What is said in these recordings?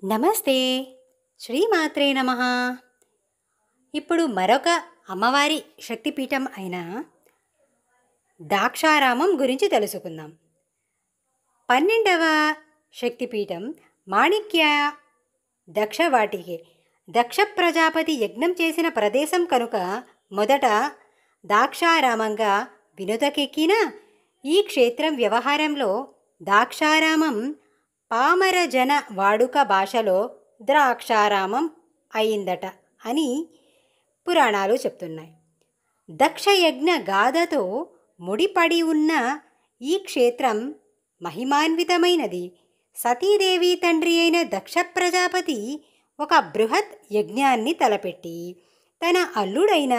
నమస్తే. శ్రీమాత్రే నమః. ఇప్పుడు మరొక అమ్మవారి శక్తిపీఠం అయిన ద్రాక్షారామం గురించి తెలుసుకుందాం. 12వ శక్తిపీఠం మాణిక్య దక్షవాటికే. దక్ష ప్రజాపతి యజ్ఞం చేసిన ప్రదేశం కనుక మొదట ద్రాక్షారామంగా వినుతకెక్కిన ఈ క్షేత్రం వ్యవహారంలో ద్రాక్షారామం పామర జన వాడుక భాషలో ద్రాక్షారామం అయిందట అని పురాణాలు చెప్తున్నాయి. దక్షయజ్ఞ గాథతో ముడిపడి ఉన్న ఈ క్షేత్రం మహిమాన్వితమైనది. సతీదేవి తండ్రి అయిన దక్ష ప్రజాపతి ఒక బృహత్ యజ్ఞాన్ని తలపెట్టి తన అల్లుడైన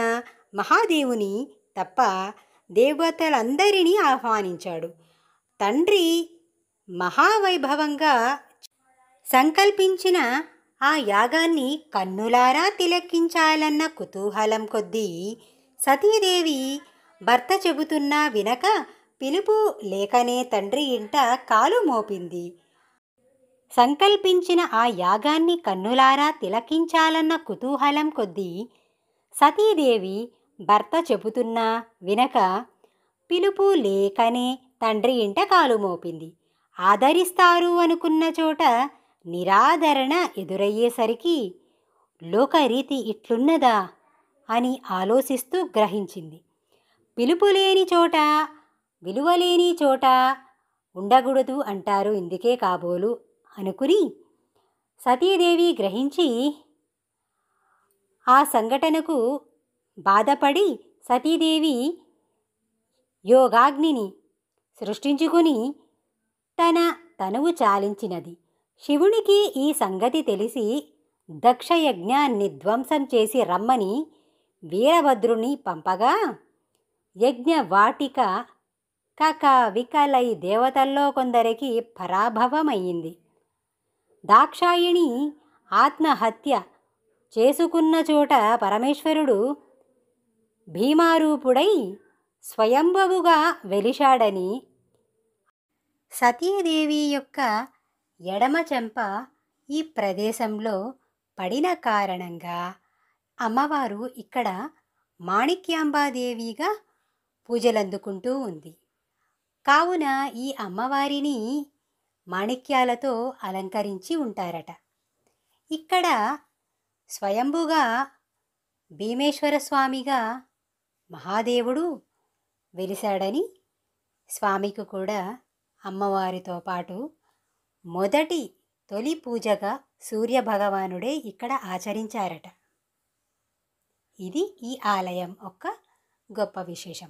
మహాదేవుని తప్ప దేవతలందరినీ ఆహ్వానించాడు. తండ్రి మహావైభవంగా సంకల్పించిన ఆ యాగాన్ని కన్నులారా తిలకించాలన్న కుతూహలం కొద్దీ సతీదేవి భర్త చెబుతున్నా వినక పిలుపు లేకనే తండ్రి ఇంట కాలు మోపింది. సంకల్పించిన ఆ యాగాన్ని కన్నులారా తిలకించాలన్న కుతూహలం కొద్దీ సతీదేవి భర్త చెబుతున్నా వినక పిలుపు లేకనే తండ్రి ఇంట కాలు మోపింది. ఆదరిస్తారు అనుకున్న చోట నిరాదరణ ఎదురయ్యేసరికి లోకరీతి ఇట్లున్నదా అని ఆలోచిస్తూ గ్రహించింది. పిలుపు లేని చోట విలువలేని చోట ఉండకూడదు అంటారు, ఇందుకే కాబోలు అనుకుని సతీదేవి గ్రహించి ఆ సంఘటనకు బాధపడి సతీదేవి యోగాగ్నిని సృష్టించుకుని తన తనువు చాలించినది. శివునికి ఈ సంగతి తెలిసి దక్షయజ్ఞాన్ని ధ్వంసం చేసి రమ్మని వీరభద్రుని పంపగా యజ్ఞవాటిక కక వికలై దేవతల్లో కొందరికి పరాభవమయ్యింది. దాక్షాయిణి ఆత్మహత్య చేసుకున్న చోట పరమేశ్వరుడు భీమారూపుడై స్వయంభవుగా వెలిశాడని, సతీదేవి యొక్క ఎడమ చెంప ఈ ప్రదేశంలో పడిన కారణంగా అమ్మవారు ఇక్కడ మాణిక్యాంబాదేవిగా పూజలందుకుంటూ ఉంది. కావున ఈ అమ్మవారిని మాణిక్యాలతో అలంకరించి ఉంటారట. ఇక్కడ స్వయంభుగా భీమేశ్వర స్వామిగా మహాదేవుడు వెలిశాడని స్వామికి కూడా అమ్మవారితో పాటు తొలి పూజగా సూర్యభగవానుడే ఇక్కడ ఆచరించారట. ఇది ఈ ఆలయం యొక్క గొప్ప విశేషం.